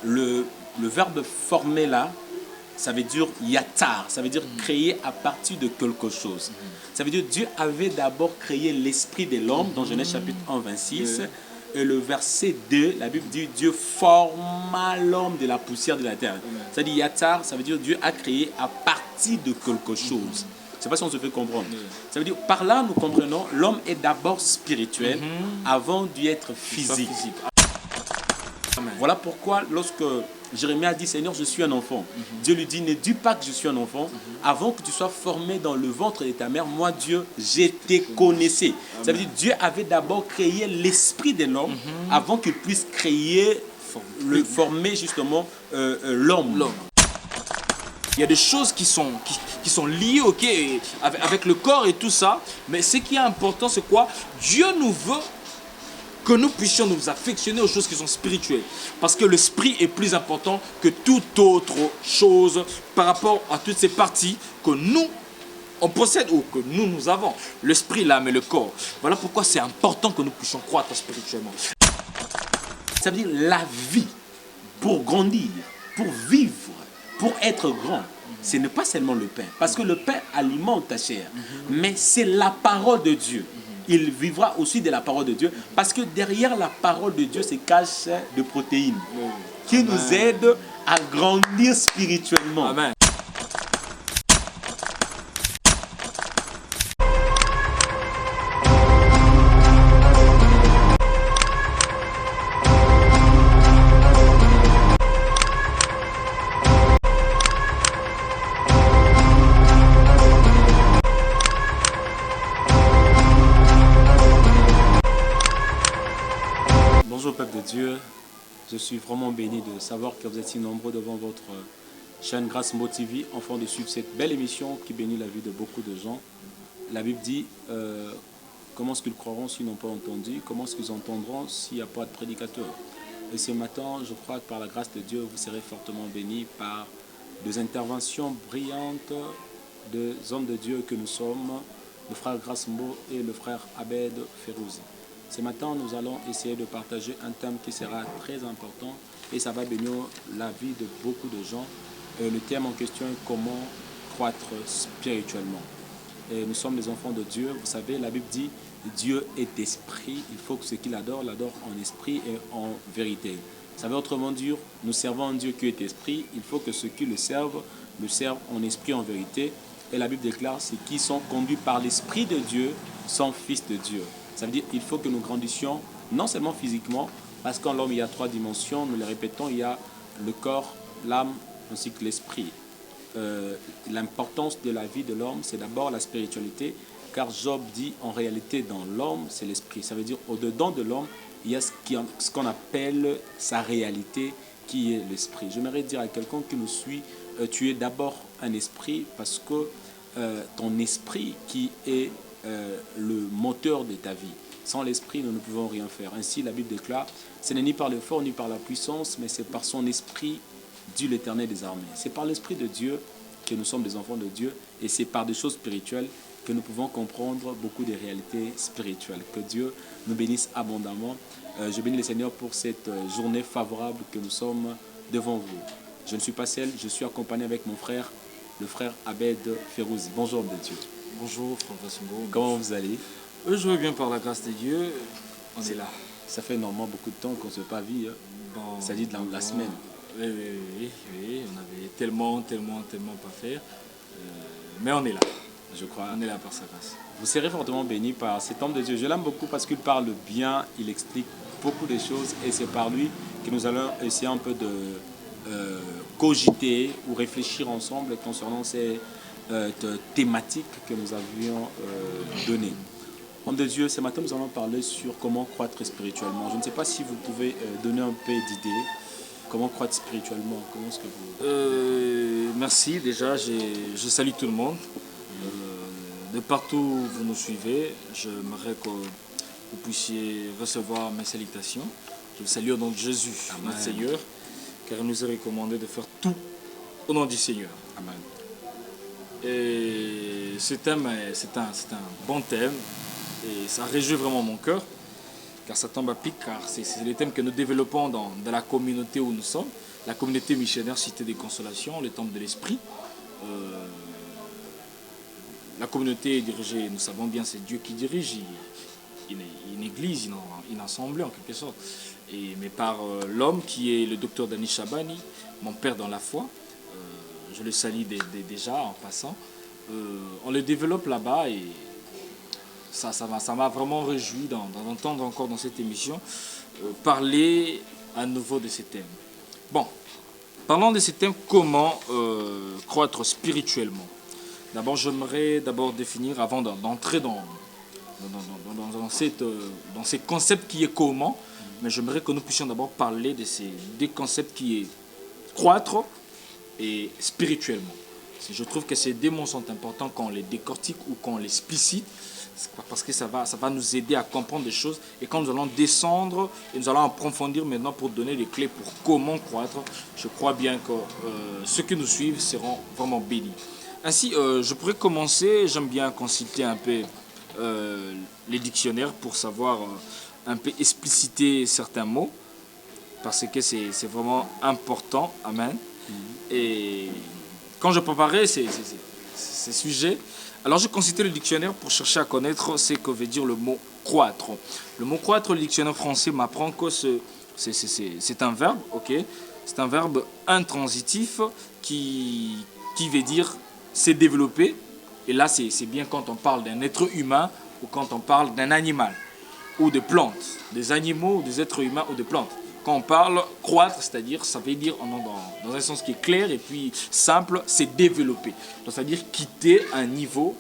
le verbe former là, ça veut dire yatar, ça veut dire créer à partir de quelque chose. Ça veut dire Dieu avait d'abord créé l'esprit de l'homme dans Genèse chapitre 1, 26. Et le verset 2, la Bible dit Dieu forma l'homme de la poussière de la terre. Ça dit yatar, ça veut dire Dieu a créé à partir de quelque chose. Je ne sais pas si on se fait comprendre. Ça veut dire, par là, nous comprenons, l'homme est d'abord spirituel avant d'être physique. Voilà pourquoi, lorsque Jérémie a dit, Seigneur, je suis un enfant, Dieu lui dit, ne dis pas que je suis un enfant, avant que tu sois formé dans le ventre de ta mère, moi, Dieu, je te connaissais. Ça veut dire, Dieu avait d'abord créé l'esprit de l'homme avant qu'il puisse créer, former justement l'homme. Il y a des choses qui sont liées, ok, avec le corps et tout ça. Mais ce qui est important, c'est quoi? Dieu nous veut que nous puissions nous affectionner aux choses qui sont spirituelles. Parce que l'esprit est plus important que toute autre chose par rapport à toutes ces parties que nous, on possède ou que nous avons. L'esprit, l'âme et le corps. Voilà pourquoi c'est important que nous puissions croître spirituellement. Ça veut dire la vie, pour grandir, pour vivre, pour être grand, ce n'est pas seulement le pain. Parce que le pain alimente ta chair. Mais c'est la parole de Dieu. Il vivra aussi de la parole de Dieu. Parce que derrière la parole de Dieu se cachent des protéines qui nous aident à grandir spirituellement. Amen. Bonjour peuple de Dieu, je suis vraiment béni de savoir que vous êtes si nombreux devant votre chaîne Grâce Mo TV, afin de suivre cette belle émission qui bénit la vie de beaucoup de gens. La Bible dit, comment est-ce qu'ils croiront s'ils n'ont pas entendu, comment est-ce qu'ils entendront s'il n'y a pas de prédicateur. Et ce matin, je crois que par la grâce de Dieu, vous serez fortement bénis par des interventions brillantes des hommes de Dieu que nous sommes, le frère Grâce Mo et le frère Abed Ferouzi. Ce matin, nous allons essayer de partager un thème qui sera très important et ça va bénir la vie de beaucoup de gens. Le thème en question est comment croître spirituellement. Et nous sommes des enfants de Dieu. Vous savez, la Bible dit Dieu est esprit. Il faut que ce qu'il adore, l'adore en esprit et en vérité. Ça veut autrement dire, nous servons un Dieu qui est esprit. Il faut que ceux qui le servent en esprit et en vérité. Et la Bible déclare, ceux qui sont conduits par l'esprit de Dieu sont fils de Dieu. Ça veut dire qu'il faut que nous grandissions, non seulement physiquement, parce qu'en l'homme, il y a 3 dimensions, nous les répétons, il y a le corps, l'âme, ainsi que l'esprit. L'importance de la vie de l'homme, c'est d'abord la spiritualité, car Job dit, en réalité, dans l'homme, c'est l'esprit. Ça veut dire, au-dedans de l'homme, il y a ce qu'on appelle sa réalité, qui est l'esprit. J'aimerais dire à quelqu'un qui nous suit, tu es d'abord un esprit, parce que ton esprit qui est le moteur de ta vie. Sans l'esprit, nous ne pouvons rien faire. Ainsi, la Bible déclare, ce n'est ni par l'effort ni par la puissance, mais c'est par son esprit, dit l'Éternel des armées. C'est par l'esprit de Dieu que nous sommes des enfants de Dieu et c'est par des choses spirituelles que nous pouvons comprendre beaucoup des réalités spirituelles. Que Dieu nous bénisse abondamment. Je bénis le Seigneur pour cette journée favorable que nous sommes devant vous. Je ne suis pas seul, je suis accompagné avec mon frère, le frère Abed Ferouzi. Bonjour de Dieu. Bonjour, François Simbo. Comment vous allez? Je vais bien par la grâce de Dieu. On est là. Ça fait normalement beaucoup de temps qu'on ne s'est pas vu. Hein. Bon, il s'agit de la semaine. Oui, on avait tellement pas faire. Mais on est là. Je crois. On est là par sa grâce. Vous serez fortement bénis par cet homme de Dieu. Je l'aime beaucoup parce qu'il parle bien, il explique beaucoup de choses et c'est par lui que nous allons essayer un peu de cogiter ou réfléchir ensemble concernant ces thématiques que nous avions données. Homme de Dieu, ce matin nous allons parler sur comment croître spirituellement. Je ne sais pas si vous pouvez donner un peu d'idées. Comment croître spirituellement? Comment est-ce que vous... Merci déjà, je salue tout le monde. De partout où vous nous suivez, j'aimerais que vous puissiez recevoir mes salutations. Je vous salue au nom de Jésus, notre Seigneur, car il nous est recommandé de faire tout au nom du Seigneur. Amen. Et ce thème, c'est un bon thème et ça réjouit vraiment mon cœur. car ça tombe à pic, car c'est les thèmes que nous développons dans la communauté où nous sommes, la communauté missionnaire Cité des Consolations, le temple de l'Esprit. La communauté est dirigée, nous savons bien, c'est Dieu qui dirige, une église, une assemblée en quelque sorte. Mais par l'homme qui est le docteur Dani Chabani, mon père dans la foi, je le salue déjà en passant. On le développe là-bas et ça m'a vraiment réjoui d'entendre encore dans cette émission parler à nouveau de ces thèmes. Bon, parlons de ces thèmes, comment croître spirituellement. D'abord, j'aimerais définir, avant d'entrer dans ces concepts qui est comment, mais j'aimerais que nous puissions d'abord parler de ces deux concepts qui est croître et spirituellement. Je trouve que ces deux mots sont importants quand on les décortique ou quand on les explicite, parce que ça va nous aider à comprendre des choses. Et quand nous allons descendre et nous allons approfondir maintenant pour donner les clés pour comment croître, je crois bien que ceux qui nous suivent seront vraiment bénis. Ainsi, je pourrais commencer, j'aime bien consulter un peu les dictionnaires pour savoir un peu expliciter certains mots, parce que c'est vraiment important. Amen. Et quand je préparais ces sujets, alors je consultais le dictionnaire pour chercher à connaître ce que veut dire le mot croître. Le mot croître, le dictionnaire français m'apprend que c'est un verbe, ok? C'est un verbe intransitif qui veut dire se développer. Et là, c'est bien quand on parle d'un être humain ou quand on parle d'un animal ou de plantes, des animaux ou des êtres humains ou de plantes. Quand on parle croître, c'est-à-dire, ça veut dire, dans un sens qui est clair et puis simple, c'est développer. Donc, c'est-à-dire quitter un niveau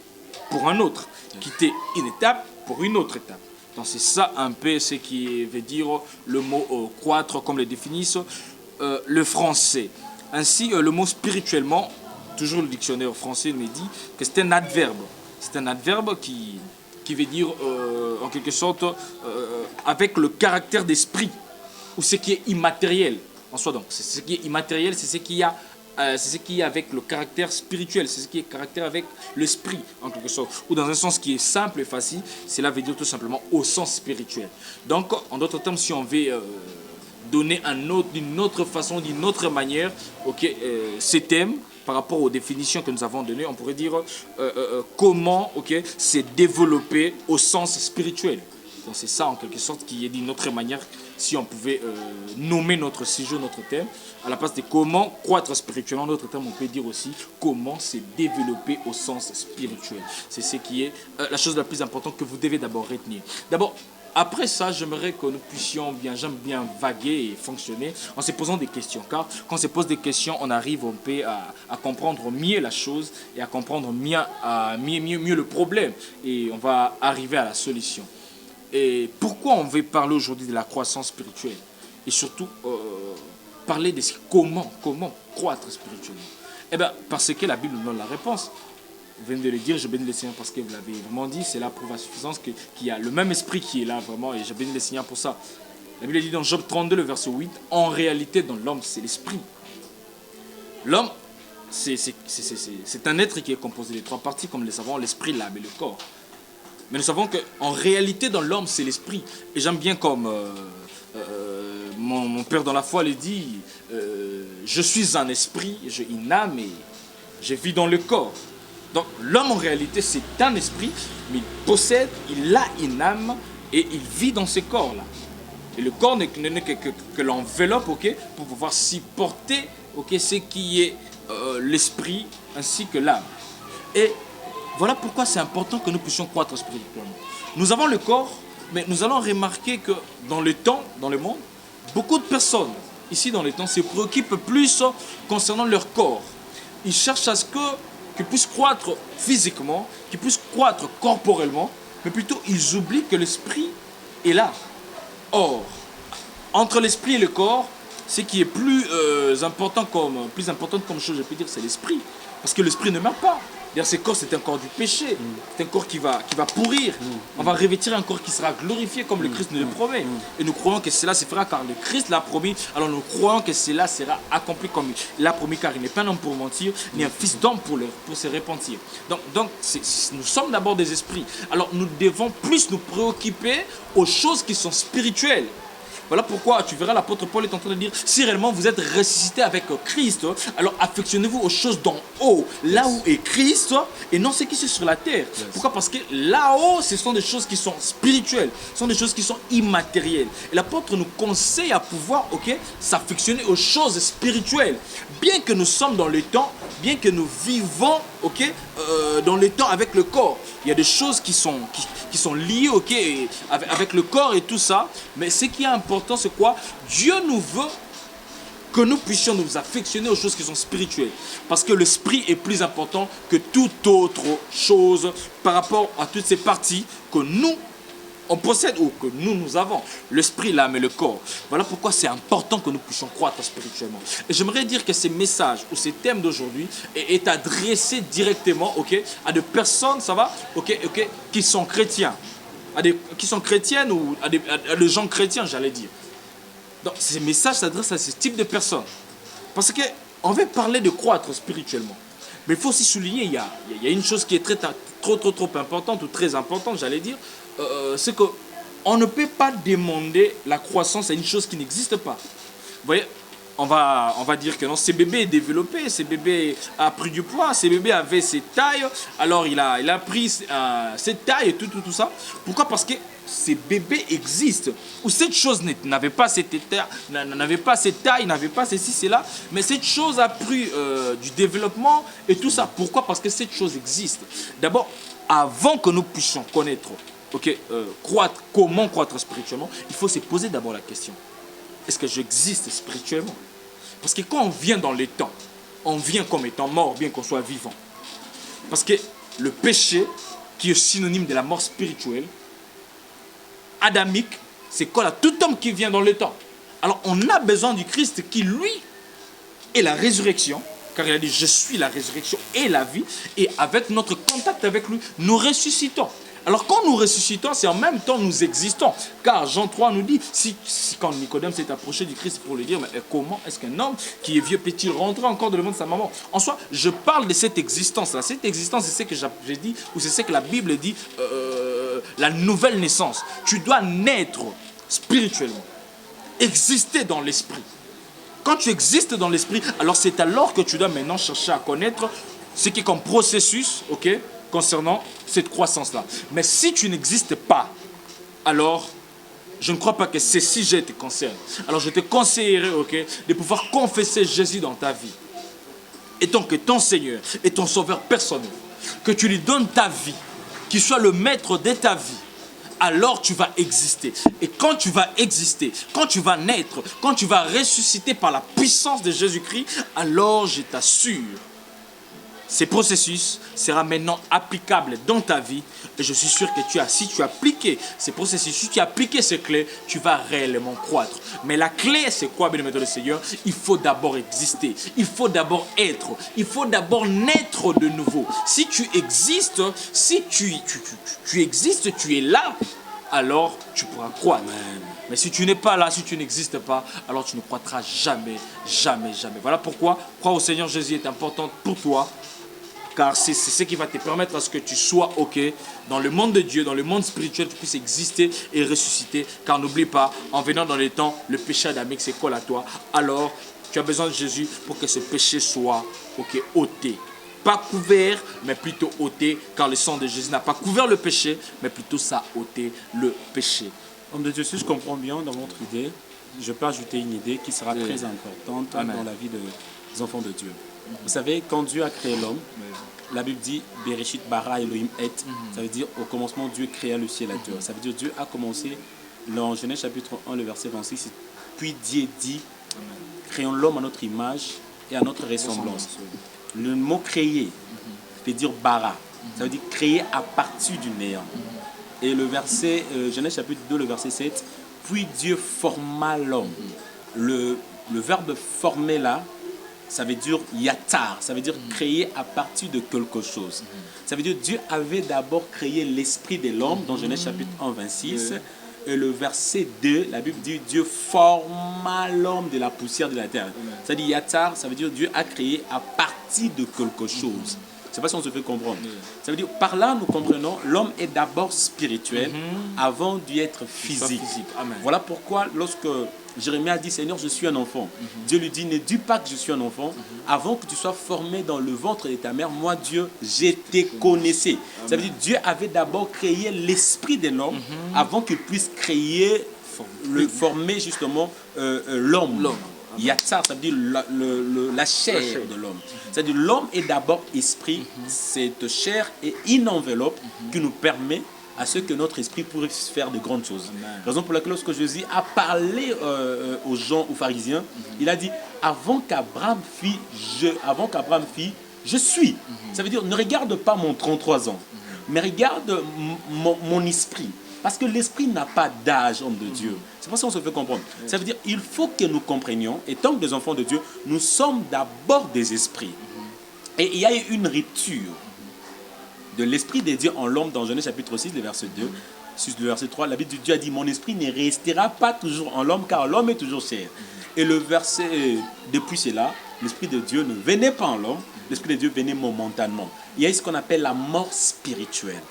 pour un autre, quitter une étape pour une autre étape. Donc, c'est ça un peu ce qui veut dire le mot croître, comme le définissent le français. Ainsi, le mot spirituellement, toujours le dictionnaire français me dit que c'est un adverbe. C'est un adverbe qui veut dire, en quelque sorte, avec le caractère d'esprit, ou ce qui est immatériel en soi. Donc, c'est ce qui est immatériel, c'est ce qui est avec le caractère spirituel, c'est ce qui est caractère avec l'esprit, en quelque sorte. Ou dans un sens qui est simple et facile, cela veut dire tout simplement au sens spirituel. Donc, en d'autres termes, si on veut donner d'une autre façon, d'une autre manière, ces thèmes, par rapport aux définitions que nous avons données, on pourrait dire comment c'est développé au sens spirituel. Donc c'est ça en quelque sorte qui est d'une autre manière, si on pouvait nommer notre sujet, notre thème, à la place de comment croître spirituellement, notre thème, on peut dire aussi comment c'est développé au sens spirituel. C'est ce qui est la chose la plus importante que vous devez d'abord retenir. D'abord, après ça, j'aimerais que nous puissions j'aime bien vaguer et fonctionner en se posant des questions. Car quand on se pose des questions, on arrive un peu à comprendre mieux la chose et à comprendre mieux le problème. Et on va arriver à la solution. Et pourquoi on veut parler aujourd'hui de la croissance spirituelle? Et surtout, parler de comment croître spirituellement? Eh bien, parce que la Bible nous donne la réponse. Vous venez de le dire, je bénis le Seigneur parce que vous l'avez vraiment dit, c'est la preuve à suffisance qu'il y a le même esprit qui est là vraiment, et je bénis le Seigneur pour ça. La Bible dit dans Job 32, le verset 8, en réalité, dans l'homme, c'est l'esprit. L'homme, c'est un être qui est composé de trois parties, comme nous le savons, l'esprit, l'âme et le corps. Mais nous savons qu'en réalité, dans l'homme, c'est l'esprit. Et j'aime bien comme mon père dans la foi le dit, je suis un esprit, j'ai une âme et je vis dans le corps. Donc l'homme en réalité c'est un esprit, mais il a une âme et il vit dans ce corps-là. Et le corps n'est que l'enveloppe, pour pouvoir supporter, ce qui est l'esprit ainsi que l'âme. Et voilà pourquoi c'est important que nous puissions croître spirituellement. Nous avons le corps, mais nous allons remarquer que dans le temps, dans le monde, beaucoup de personnes ici dans le temps se préoccupent plus concernant leur corps. Ils cherchent à ce qu'ils puissent croître physiquement, qu'ils puissent croître corporellement, mais plutôt ils oublient que l'esprit est là. Or, entre l'esprit et le corps, ce qui est plus important comme chose, je peux dire, c'est l'esprit. Parce que l'esprit ne meurt pas. D'ailleurs, ce corps, c'est un corps du péché. C'est un corps qui va pourrir. On va revêtir un corps qui sera glorifié comme le Christ nous le promet. Et nous croyons que cela se fera car le Christ l'a promis. Alors nous croyons que cela sera accompli comme il l'a promis, car il n'est pas un homme pour mentir, ni un fils d'homme pour se repentir. Donc nous sommes d'abord des esprits. Alors nous devons plus nous préoccuper aux choses qui sont spirituelles. Voilà pourquoi tu verras l'apôtre Paul est en train de dire, si réellement vous êtes ressuscité avec Christ, alors affectionnez-vous aux choses d'en haut, là où est Christ, et non ce qui est sur la terre. Pourquoi? Parce que là-haut, ce sont des choses qui sont spirituelles, ce sont des choses qui sont immatérielles. Et l'apôtre nous conseille à pouvoir, s'affectionner aux choses spirituelles. Bien que nous sommes dans le temps, bien que nous vivons, dans le temps avec le corps, il y a des choses qui sont liées, avec le corps et tout ça, mais ce qui est important, c'est quoi? Dieu nous veut que nous puissions nous affectionner aux choses qui sont spirituelles. Parce que l'esprit est plus important que toute autre chose par rapport à toutes ces parties que nous, on possède ou que nous avons. L'esprit, l'âme et le corps. Voilà pourquoi c'est important que nous puissions croître spirituellement. Et j'aimerais dire que ces messages ou ces thèmes d'aujourd'hui est adressé directement à des personnes, ça va, qui sont chrétiens. Qui sont chrétiennes ou à des gens chrétiens, j'allais dire. Donc ces messages s'adressent à ce type de personnes. Parce qu'on veut parler de croître spirituellement. Mais il faut aussi souligner, il y a une chose qui est trop importante ou très importante, j'allais dire, c'est qu'on ne peut pas demander la croissance à une chose qui n'existe pas. Vous voyez, on va dire que non, ce bébé est développé, ce bébé a pris du poids, ce bébé avait ses tailles, alors il a pris cette taille et tout ça. Pourquoi? Parce que ces bébés existent, où cette chose n'avait pas cette taille, n'avait pas ceci, cela, mais cette chose a pris du développement et tout ça. Pourquoi? Parce que cette chose existe. D'abord, avant que nous puissions connaître, comment croître spirituellement, il faut se poser d'abord la question. Est-ce que j'existe spirituellement? Parce que quand on vient dans les temps, on vient comme étant mort, bien qu'on soit vivant. Parce que le péché, qui est synonyme de la mort spirituelle, adamique, c'est quoi là? Tout homme qui vient dans le temps. Alors on a besoin du Christ qui, lui, est la résurrection, car il a dit, je suis la résurrection et la vie, et avec notre contact avec lui, nous ressuscitons. Alors quand nous ressuscitons, c'est en même temps nous existons. Car Jean 3 nous dit, quand Nicodème s'est approché du Christ pour lui dire, mais comment est-ce qu'un homme qui est vieux peut-il rentrer encore dans le monde de sa maman? En soi, je parle de cette existence-là. Cette existence, c'est ce que j'ai dit, ou c'est ce que la Bible dit, la nouvelle naissance. Tu dois naître spirituellement, exister dans l'esprit. Quand tu existes dans l'esprit, alors c'est alors que tu dois maintenant chercher à connaître ce qui est comme processus, concernant cette croissance-là. Mais si tu n'existes pas, alors je ne crois pas que ces sujets te concernent. Alors je te conseillerais, de pouvoir confesser Jésus dans ta vie. Étant que ton Seigneur est ton sauveur personnel, que tu lui donnes ta vie, qu'il soit le maître de ta vie, alors tu vas exister. Et quand tu vas exister, quand tu vas naître, quand tu vas ressusciter par la puissance de Jésus-Christ, alors je t'assure, ces processus sera maintenant applicable dans ta vie et je suis sûr que si tu as appliqué ces processus, si tu as appliqué ces clés, tu vas réellement croître. Mais la clé, c'est quoi, bien-aimé Seigneur? Il faut d'abord exister, il faut d'abord être, il faut d'abord naître de nouveau. Si tu existes, si tu existes, tu es là, alors tu pourras croître. Amen. Mais si tu n'es pas là, si tu n'existes pas, alors tu ne croîtras jamais, jamais, jamais. Voilà pourquoi croire au Seigneur Jésus est important pour toi. Car c'est ce qui va te permettre à ce que tu sois dans le monde de Dieu, dans le monde spirituel, tu puisses exister et ressusciter. Car n'oublie pas, en venant dans les temps, le péché adamique se colle à toi. Alors, tu as besoin de Jésus pour que ce péché soit ôté. Pas couvert, mais plutôt ôté. Car le sang de Jésus n'a pas couvert le péché, mais plutôt ça a ôté le péché. Homme de Dieu, si je comprends bien dans votre idée, je peux ajouter une idée qui sera très importante dans la vie des enfants de Dieu. Vous savez, quand Dieu a créé l'homme, la Bible dit Bereshit bara Elohim et. Ça veut dire au commencement Dieu créa le ciel et la terre. Ça veut dire Dieu a commencé dans Genèse chapitre 1, le verset 26. Puis Dieu dit créons l'homme à notre image et à notre ressemblance. Le mot créer veut dire bara. Ça veut dire créer à partir du néant. Et le verset, Genèse chapitre 2, le verset 7, puis Dieu forma l'homme. Le verbe former là ça veut dire yatar, ça veut dire créer à partir de quelque chose. Ça veut dire Dieu avait d'abord créé l'esprit de l'homme, dans Genèse chapitre 1, 26. Et le verset 2, la Bible dit Dieu forma l'homme de la poussière de la terre. Ça dit yatar, ça veut dire Dieu a créé à partir de quelque chose. Je ne sais pas si on se fait comprendre. Ça veut dire, par là, nous comprenons, l'homme est d'abord spirituel avant d'y être physique. Amen. Voilà pourquoi, lorsque Jérémie a dit, Seigneur, je suis un enfant, Dieu lui dit, ne dis pas que je suis un enfant, avant que tu sois formé dans le ventre de ta mère, moi, Dieu, je te connaissais. Ça veut dire, Dieu avait d'abord créé l'esprit de l'homme avant qu'il puisse créer, former justement l'homme. Yatsar, ça veut dire la chair de l'homme. C'est-à-dire l'homme est d'abord esprit, cette chair est une enveloppe qui nous permet à ce que notre esprit puisse faire de grandes choses. Raison pour laquelle lorsque Jésus a parlé aux gens, aux pharisiens, il a dit, avant qu'Abraham fit, je suis. Ça veut dire, ne regarde pas mon 33 ans, mais regarde mon esprit. Parce que l'esprit n'a pas d'âge, homme de Dieu. C'est pour ça qu'on se fait comprendre. Ça veut dire il faut que nous comprenions, étant que des enfants de Dieu, nous sommes d'abord des esprits. Et il y a eu une rupture de l'esprit de Dieu en l'homme dans Genèse chapitre 6, le verset 2. Sur le verset 3, la Bible de Dieu a dit, mon esprit ne restera pas toujours en l'homme, car l'homme est toujours chair. Et le verset, depuis cela, l'esprit de Dieu ne venait pas en l'homme, l'esprit de Dieu venait momentanément. Il y a ce qu'on appelle la mort spirituelle.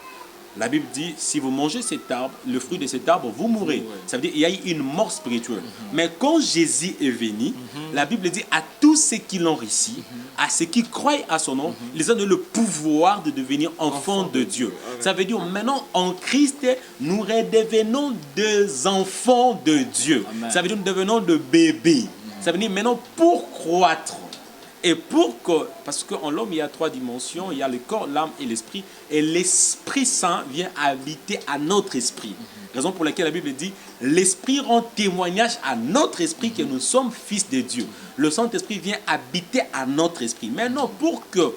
La Bible dit, si vous mangez cet arbre, le fruit de cet arbre, vous mourrez. Ça veut dire qu'il y a eu une mort spirituelle. Mais quand Jésus est venu, la Bible dit à tous ceux qui l'ont reçu, à ceux qui croient à son nom, ils ont le pouvoir de devenir enfants de Dieu. Ça veut dire maintenant, en Christ, nous redevenons des enfants de Dieu. Amen. Ça veut dire nous devenons de bébés. Ça veut dire maintenant, pour croître, et pour que, parce qu'en l'homme, il y a 3 dimensions, il y a le corps, l'âme et l'esprit, et l'Esprit Saint vient habiter à notre esprit. Raison pour laquelle la Bible dit, l'Esprit rend témoignage à notre esprit que nous sommes fils de Dieu. Le Saint-Esprit vient habiter à notre esprit. Maintenant, pour que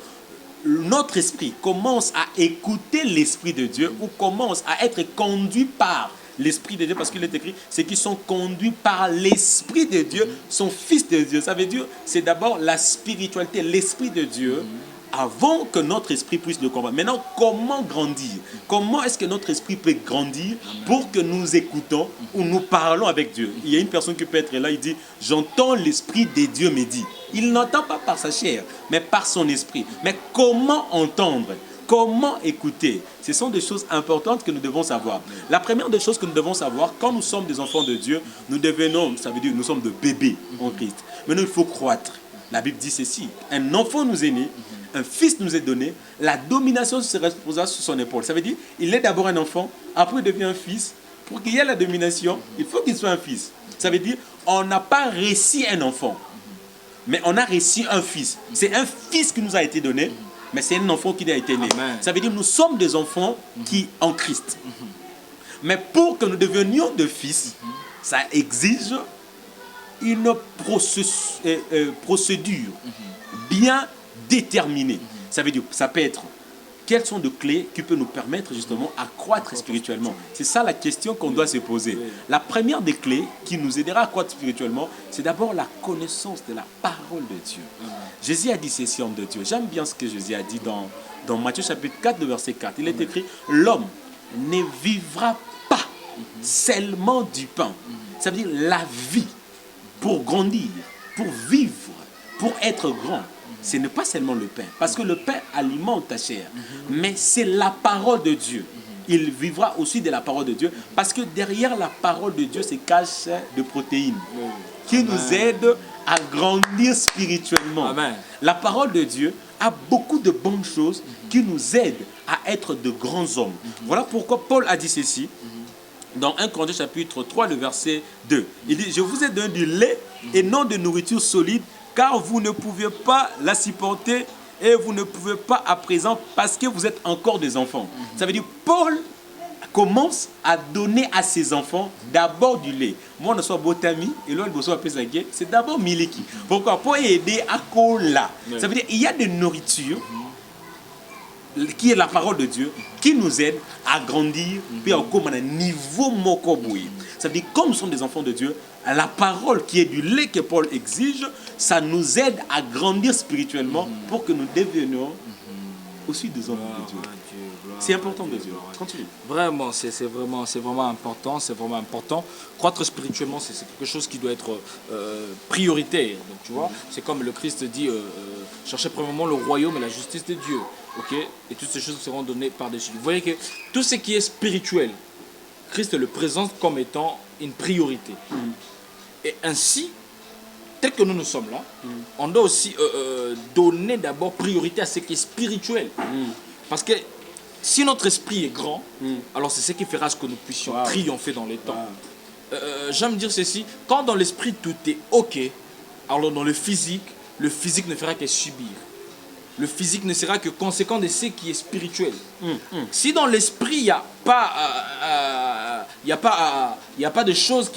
notre esprit commence à écouter l'Esprit de Dieu, ou commence à être conduit par l'Esprit de Dieu, parce qu'il est écrit, ceux qui sont conduits par l'Esprit de Dieu sont fils de Dieu. Ça veut dire, c'est d'abord la spiritualité, l'Esprit de Dieu, avant que notre esprit puisse le comprendre. Maintenant, comment grandir? Comment est-ce que notre esprit peut grandir pour que nous écoutons ou nous parlons avec Dieu? Il y a une personne qui peut être là, il dit, j'entends l'Esprit de Dieu me dit. Il n'entend pas par sa chair, mais par son esprit. Mais comment entendre? Comment écouter? Ce sont des choses importantes que nous devons savoir. La première des choses que nous devons savoir, quand nous sommes des enfants de Dieu, nous devenons, ça veut dire nous sommes de bébés en Christ. Maintenant, il faut croître. La Bible dit ceci, un enfant nous est né, un fils nous est donné, la domination se reposa sur son épaule. Ça veut dire, il est d'abord un enfant, après il devient un fils. Pour qu'il y ait la domination, il faut qu'il soit un fils. Ça veut dire, on n'a pas reçu un enfant, mais on a reçu un fils. C'est un fils qui nous a été donné, mais c'est un enfant qui a été né. Amen. Ça veut dire que nous sommes des enfants qui en Christ. Mais pour que nous devenions des fils, ça exige une procédure bien déterminée. Ça veut dire, ça peut être, quelles sont les clés qui peuvent nous permettre justement à croître spirituellement? C'est ça la question qu'on doit se poser. La première des clés qui nous aidera à croître spirituellement, c'est d'abord la connaissance de la parole de Dieu. Jésus a dit ceci, homme de Dieu. J'aime bien ce que Jésus a dit dans Matthieu chapitre 4, verset 4. Il est écrit, l'homme ne vivra pas seulement du pain. Ça veut dire la vie pour grandir, pour vivre, pour être grand. Ce n'est pas seulement le pain, parce que le pain alimente ta chair, mais c'est la parole de Dieu. Il vivra aussi de la parole de Dieu, parce que derrière la parole de Dieu se cachent des protéines qui nous aident à grandir spirituellement. Amen. La parole de Dieu a beaucoup de bonnes choses qui nous aident à être de grands hommes. Voilà pourquoi Paul a dit ceci dans 1 Corinthiens chapitre 3, le verset 2. Il dit, je vous ai donné du lait et non de nourriture solide, car vous ne pouvez pas la supporter et vous ne pouvez pas à présent parce que vous êtes encore des enfants. Ça veut dire Paul commence à donner à ses enfants d'abord du lait. Moi, on soit botami et l'autre on soit pesagé, c'est d'abord miliki. Pourquoi? Pour aider à cola. Ça veut dire il y a des nourritures qui est la parole de Dieu, qui nous aide à grandir, puis à comme un niveau mokoboui. Ça veut dire, comme nous sommes des enfants de Dieu, la parole qui est du lait que Paul exige, ça nous aide à grandir spirituellement pour que nous devenions aussi des enfants de Dieu. C'est important de Dieu. Continue. Vraiment, c'est vraiment important, c'est vraiment important. Croître spirituellement, c'est quelque chose qui doit être prioritaire. Donc, tu vois, c'est comme le Christ dit, cherchez premièrement le royaume et la justice de Dieu. Ok, et toutes ces choses seront données par-dessus. Vous voyez que tout ce qui est spirituel, Christ le présente comme étant une priorité. Et ainsi, tel que nous sommes là, on doit aussi donner d'abord priorité à ce qui est spirituel. Parce que si notre esprit est grand, alors c'est ce qui fera ce que nous puissions triompher dans les temps. J'aime dire ceci, quand dans l'esprit tout est ok, alors dans le physique ne fera que subir. Le physique ne sera que conséquent de ce qui est spirituel. Si dans l'esprit, il n'y a pas de choses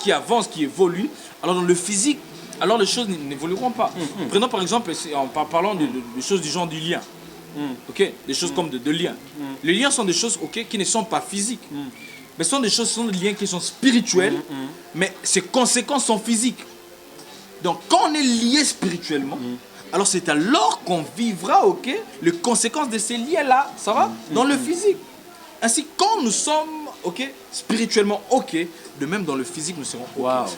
qui avancent, qui évoluent, alors dans le physique, alors les choses n'évolueront pas. Prenons par exemple, en parlant de choses du genre du lien. Okay? Des choses comme de liens. Les liens sont des choses qui ne sont pas physiques. Mais ce sont des liens qui sont spirituels, mais ces conséquences sont physiques. Donc quand on est lié spirituellement, alors c'est alors qu'on vivra les conséquences de ces liens-là, ça va, dans le physique. Ainsi, quand nous sommes spirituellement de même dans le physique nous serons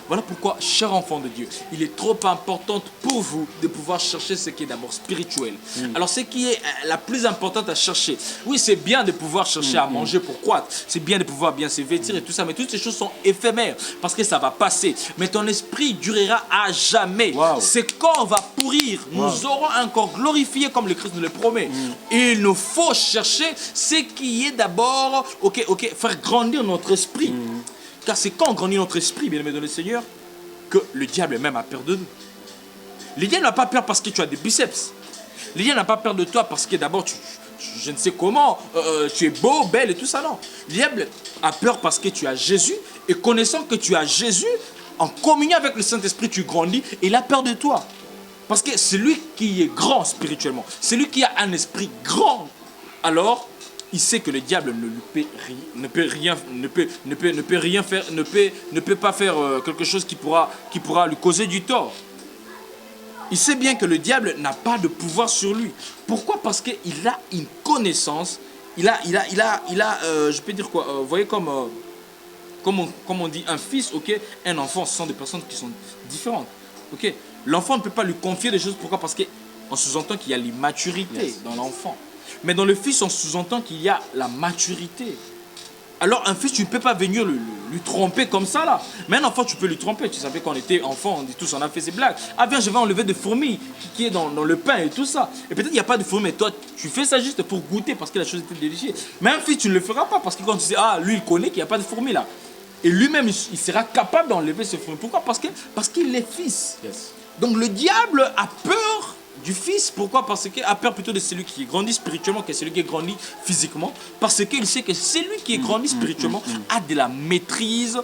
Voilà pourquoi, chers enfants de Dieu, il est trop important pour vous de pouvoir chercher ce qui est d'abord spirituel. Alors ce qui est la plus importante à chercher, oui, c'est bien de pouvoir chercher à manger pour croître, c'est bien de pouvoir bien se vêtir et tout ça, mais toutes ces choses sont éphémères parce que ça va passer. Mais ton esprit durera à jamais. Ce corps va pourrir. Nous aurons un corps glorifié comme le Christ nous le promet. Et il nous faut chercher ce qui est d'abord faire grandir notre esprit. Car c'est quand on grandit notre esprit, bien aimé dans le Seigneur, que le diable même a peur de nous. Le diable n'a pas peur parce que tu as des biceps. Le diable n'a pas peur de toi parce que d'abord, je ne sais comment, tu es beau, belle et tout ça, non. Le diable a peur parce que tu as Jésus, et connaissant que tu as Jésus, en communion avec le Saint-Esprit, tu grandis, et il a peur de toi. Parce que celui qui est grand spirituellement, celui qui a un esprit grand, alors il sait que le diable ne peut pas faire quelque chose qui pourra lui causer du tort. Il sait bien que le diable n'a pas de pouvoir sur lui. Pourquoi? Parce qu'il a une connaissance, je peux dire quoi, vous voyez comme on dit un fils, un enfant, ce sont des personnes qui sont différentes. L'enfant ne peut pas lui confier des choses, pourquoi? Parce qu'on sous-entend qu'il y a l'immaturité dans l'enfant. Mais dans le fils, on sous-entend qu'il y a la maturité. Alors un fils, tu ne peux pas venir lui tromper comme ça là. Mais un enfant, tu peux lui tromper. Tu savais quand on était enfant, on dit tous, on a fait ces blagues. Ah viens, je vais enlever des fourmis qui est dans le pain et tout ça. Et peut-être il n'y a pas de fourmis, mais toi, tu fais ça juste pour goûter parce que la chose était délicieuse. Mais un fils, tu ne le feras pas parce que quand tu sais, lui, il connaît qu'il n'y a pas de fourmis là. Et lui-même, il sera capable d'enlever ce fourmis. Pourquoi? Parce qu'il est fils. Donc le diable a peur du fils. Pourquoi? Parce qu'il a peur plutôt de celui qui grandit spirituellement que celui qui grandit physiquement. Parce qu'il sait que celui qui grandit spirituellement a de la maîtrise.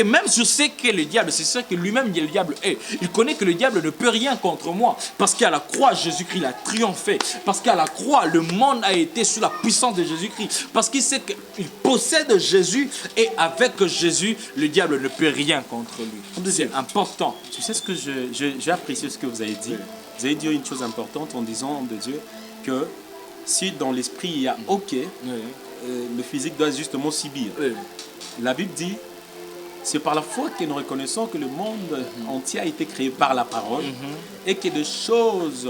Même sur ce qu'est le diable, c'est ça que lui-même le diable est. Il connaît que le diable ne peut rien contre moi. Parce qu'à la croix, Jésus-Christ a triomphé. Parce qu'à la croix, le monde a été sous la puissance de Jésus-Christ. Parce qu'il sait qu'il possède Jésus. Et avec Jésus, le diable ne peut rien contre lui. C'est important. Tu sais ce que j'ai apprécié ce que vous avez dit. Vous avez dit une chose importante en disant de Dieu que si dans l'esprit il y a le physique doit justement subir. La Bible dit, c'est par la foi que nous reconnaissons que le monde entier a été créé par la parole et que des choses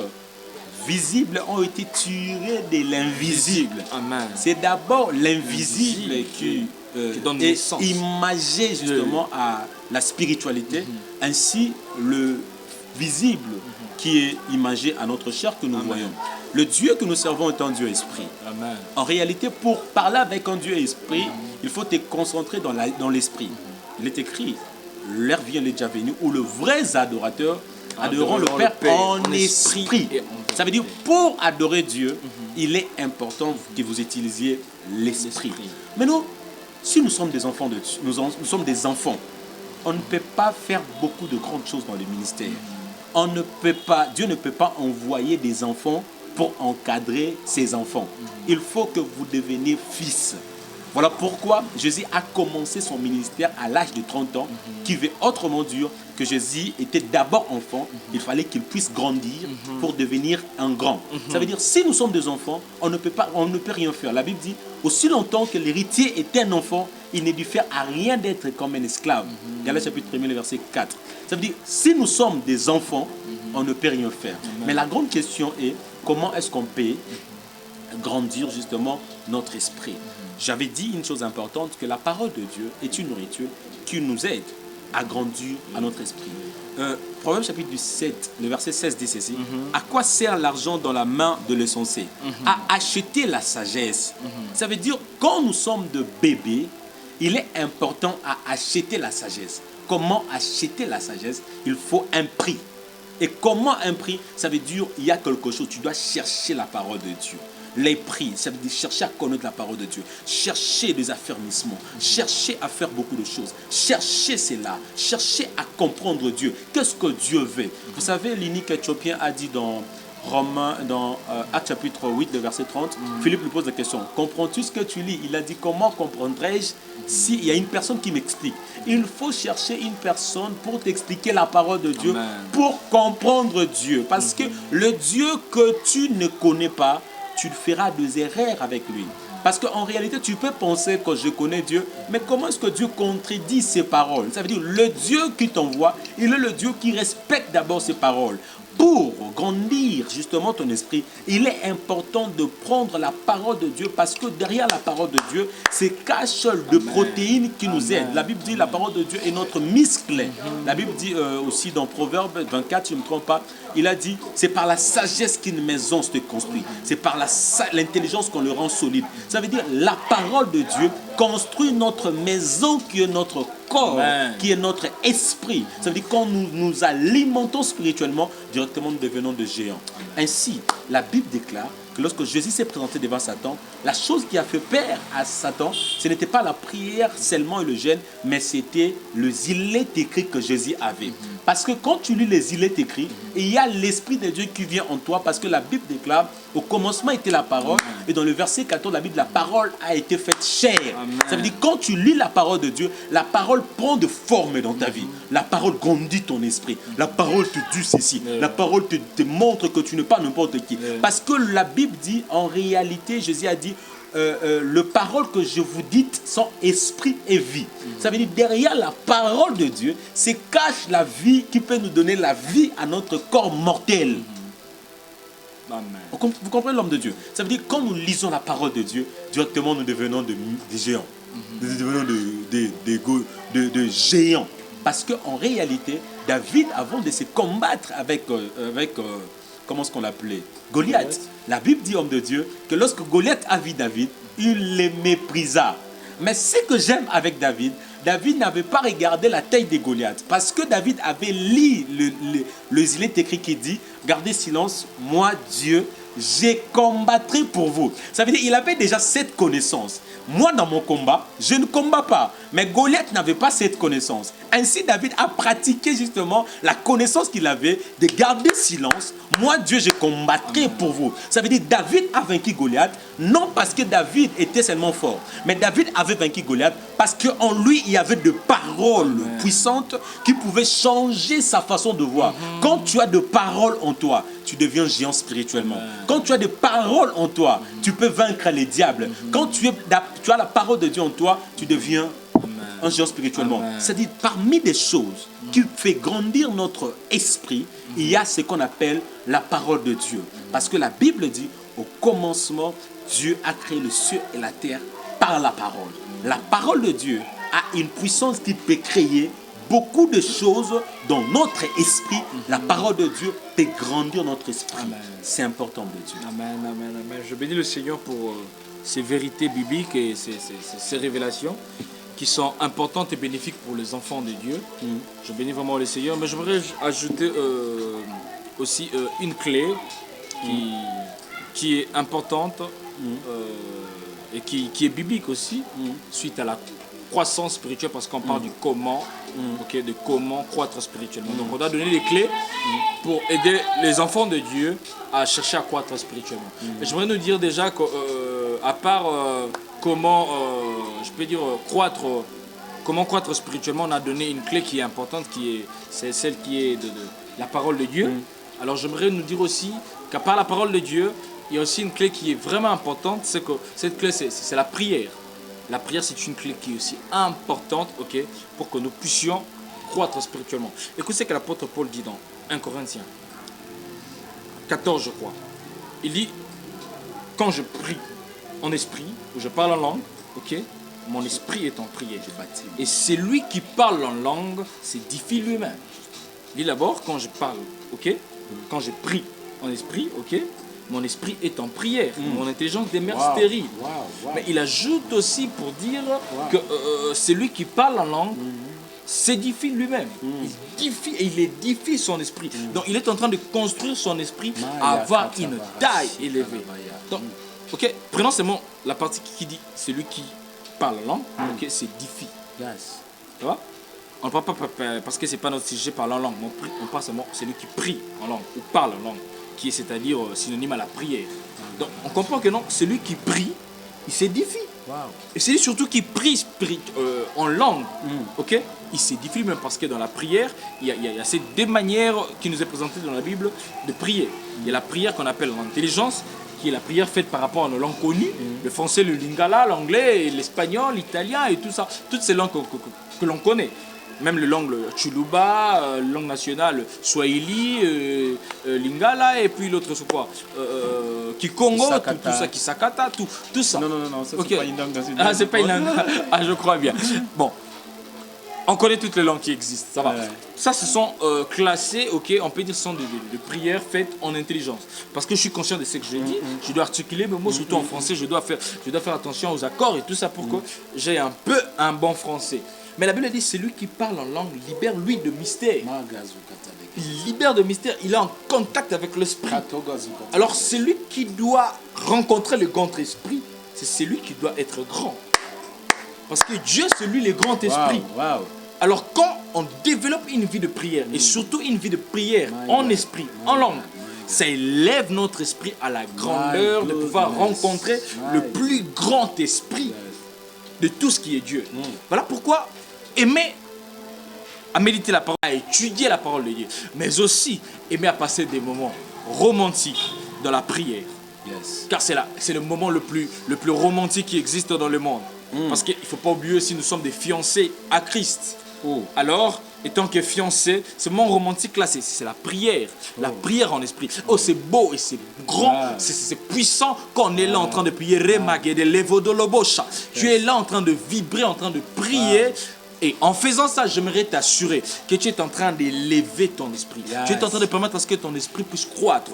visibles ont été tirées de l'invisible. C'est d'abord l'invisible qui donne naissance, imagé justement à la spiritualité, ainsi le visible qui est imagé à notre chair que nous voyons. Le Dieu que nous servons est un Dieu esprit. En réalité, pour parler avec un Dieu esprit, il faut te concentrer dans l'esprit. Il est écrit, l'heure vient, elle est déjà venue, où le vrai adorateur adoreront le Père en esprit. Ça veut dire, pour adorer Dieu, il est important que vous utilisiez l'esprit. Mais nous, si nous sommes des enfants de Dieu, nous sommes des enfants, on ne peut pas faire beaucoup de grandes choses dans le ministère. Dieu ne peut pas envoyer des enfants pour encadrer ses enfants. Il faut que vous deveniez fils. Voilà pourquoi Jésus a commencé son ministère à l'âge de 30 ans, qui veut autrement dire que Jésus était d'abord enfant, il fallait qu'il puisse grandir pour devenir un grand. Ça veut dire, si nous sommes des enfants, on ne peut rien faire. La Bible dit, aussi longtemps que l'héritier était un enfant, il n'est dû faire à rien d'être comme un esclave. Galates chapitre 1, verset 4. Ça veut dire, si nous sommes des enfants, on ne peut rien faire. Mais la grande question est, comment est-ce qu'on peut grandir justement notre esprit? J'avais dit une chose importante, que la parole de Dieu est une nourriture qui nous aide à grandir à notre esprit. Proverbe chapitre 7, le verset 16 dit ceci. À quoi sert l'argent dans la main de l'insensé? À acheter la sagesse. Ça veut dire, quand nous sommes de bébés, il est important à acheter la sagesse. Comment acheter la sagesse? Il faut un prix. Et comment un prix? Ça veut dire, il y a quelque chose, tu dois chercher la parole de Dieu. Les prix, ça veut dire chercher à connaître la parole de Dieu, chercher des affermissements, chercher à faire beaucoup de choses, chercher cela, chercher à comprendre Dieu. Qu'est-ce que Dieu veut? Vous savez, l'unique Éthiopien a dit dans Romains, dans Actes chapitre 8, le verset 30, Philippe lui pose la question, comprends-tu ce que tu lis? Il a dit, comment comprendrais-je s'il y a une personne qui m'explique? Il faut chercher une personne pour t'expliquer la parole de Dieu, pour comprendre Dieu. Parce que le Dieu que tu ne connais pas, tu feras des erreurs avec lui. Parce qu'en réalité, tu peux penser que je connais Dieu, mais comment est-ce que Dieu contredit ses paroles? Ça veut dire, le Dieu qui t'envoie, il est le Dieu qui respecte d'abord ses paroles. Pour grandir justement ton esprit, il est important de prendre la parole de Dieu, parce que derrière la parole de Dieu, c'est cache de protéines qui nous aident. La Bible dit la parole de Dieu est notre muscle. La Bible dit aussi dans Proverbe 24, si je ne me trompe pas, il a dit, c'est par la sagesse qu'une maison se construit. C'est par l'intelligence qu'on le rend solide. Ça veut dire, la parole de Dieu construit notre maison qui est notre corps, qui est notre esprit. Ça veut dire, quand nous nous alimentons spirituellement, directement nous devenons des géants. Ainsi, la Bible déclare que lorsque Jésus s'est présenté devant Satan, la chose qui a fait peur à Satan, ce n'était pas la prière seulement et le jeûne, mais c'était le gilet écrit que Jésus avait. Parce que quand tu lis les gilets écrits, il y a l'Esprit de Dieu qui vient en toi, parce que la Bible déclare, au commencement était la parole, et dans le verset 14, la Bible, la parole a été faite chair. Ça veut dire, quand tu lis la parole de Dieu, la parole prend de forme dans ta vie. La parole grandit ton esprit. La parole te dit ceci. La parole te montre que tu n'es pas n'importe qui. Parce que la Bible dit, en réalité, Jésus a dit, les paroles que je vous dis sont esprit et vie. Ça veut dire, derrière la parole de Dieu, c'est cache la vie qui peut nous donner la vie à notre corps mortel. Vous comprenez l'homme de Dieu? Ça veut dire, quand nous lisons la parole de Dieu, directement nous devenons des géants. Nous devenons des géants. Parce qu'en réalité, David, avant de se combattre avec comment est-ce qu'on l'appelait? Goliath. La Bible dit, homme de Dieu, que lorsque Goliath a vu David, il le méprisa. Mais ce que j'aime avec David, David n'avait pas regardé la taille de Goliath. Parce que David avait lu le gilet écrit qui dit, gardez silence, moi Dieu, je combattrai pour vous. Ça veut dire qu'il avait déjà cette connaissance. Moi, dans mon combat, je ne combats pas. Mais Goliath n'avait pas cette connaissance. Ainsi, David a pratiqué justement la connaissance qu'il avait de garder silence. Moi, Dieu, je combattrai pour vous. Ça veut dire que David a vaincu Goliath, non parce que David était seulement fort, mais David avait vaincu Goliath parce qu'en lui, il y avait de paroles puissantes qui pouvaient changer sa façon de voir. Quand tu as de paroles en toi, tu deviens géant spirituellement. Quand tu as des paroles en toi, tu peux vaincre les diables. Quand tu as la parole de Dieu en toi, tu deviens un géant spirituellement. C'est-à-dire, parmi des choses qui font grandir notre esprit, il y a ce qu'on appelle la parole de Dieu. Parce que la Bible dit, au commencement, Dieu a créé le ciel et la terre par la parole. La parole de Dieu a une puissance qui peut créer beaucoup de choses dans notre esprit. La parole de Dieu peut grandir notre esprit. C'est important de Dieu. Amen, amen, amen. Je bénis le Seigneur pour ces vérités bibliques et ces révélations qui sont importantes et bénéfiques pour les enfants de Dieu. Je bénis vraiment le Seigneur, mais je voudrais ajouter aussi une clé qui est importante et qui est biblique aussi, suite à croissance spirituelle parce qu'on parle du comment, ok, de comment croître spirituellement. Donc on doit donner les clés pour aider les enfants de Dieu à chercher à croître spirituellement. Et j'aimerais nous dire déjà qu'à part comment, je peux dire, comment croître spirituellement, on a donné une clé qui est importante, c'est celle qui est de la parole de Dieu. Alors j'aimerais nous dire aussi qu'à part la parole de Dieu, il y a aussi une clé qui est vraiment importante, c'est que cette clé, c'est la prière. La prière, c'est une clé qui est aussi importante, ok, pour que nous puissions croître spirituellement. Écoutez ce que l'apôtre Paul dit dans 1 Corinthiens 14, je crois. Il dit, quand je prie en esprit, ou je parle en langue, ok, mon esprit est en prière. Et celui qui parle en langue s'édifie lui-même. Il dit d'abord, quand je parle, ok, quand je prie en esprit, ok, mon esprit est en prière, mon intelligence demeure stérile. Mais il ajoute aussi pour dire que celui qui parle en langue s'édifie lui-même. Il édifie son esprit. Donc il est en train de construire son esprit à avoir une taille élevée. Donc, ok, prenons seulement la partie qui dit celui qui parle en langue, ok, s'édifie. Tu vois? On ne parle pas parce que ce n'est pas notre sujet parler en langue. On parle seulement celui qui prie en langue ou parle en langue, qui est c'est-à-dire synonyme à la prière. Donc on comprend que non, celui qui prie, il s'édifie. Et celui surtout qui prie en langue, ok, il s'édifie même parce que dans la prière, il y a ces deux manières qui nous est présentées dans la Bible de prier. Il y a la prière qu'on appelle l'intelligence, qui est la prière faite par rapport à nos langues connues, le français, le lingala, l'anglais, l'espagnol, l'italien et tout ça, toutes ces langues que l'on connaît. Même le langue Chuluba, langue nationale Swahili, Lingala, et puis l'autre c'est quoi Kikongo, tout ça, Kisakata, tout ça. Non, ça okay. c'est pas une langue nationale. Ah, c'est pas une langue. Ah, je crois bien. Bon, on connaît toutes les langues qui existent, ça va. Ouais. Ça, ce sont classés, ok, on peut dire ce sont de prières faites en intelligence. Parce que je suis conscient de ce que je dis, je dois articuler mes mots, surtout en français, je dois faire attention aux accords et tout ça pour que j'ai un bon français. Mais la Bible dit, celui qui parle en langue libère lui de mystère. Il libère de mystère, il est en contact avec l'esprit. Alors celui qui doit rencontrer le grand esprit, c'est celui qui doit être grand. Parce que Dieu, c'est lui le grand esprit. Alors quand on développe une vie de prière, et surtout une vie de prière en esprit, en langue, ça élève notre esprit à la grandeur de pouvoir rencontrer le plus grand esprit de tout ce qui est Dieu. Voilà pourquoi aimer à méditer la parole, à étudier la parole de Dieu, mais aussi aimer à passer des moments romantiques dans la prière. Car c'est le moment le plus romantique qui existe dans le monde. Parce qu'il ne faut pas oublier si nous sommes des fiancés à Christ. Alors, étant que fiancés, ce moment romantique là, c'est la prière. La prière en esprit. Oh, c'est beau et c'est grand, c'est puissant quand on est là en train de prier. Tu es là en train de vibrer, en train de prier. Et en faisant ça, j'aimerais t'assurer que tu es en train d'élever ton esprit. Tu es en train de permettre à ce que ton esprit puisse croître.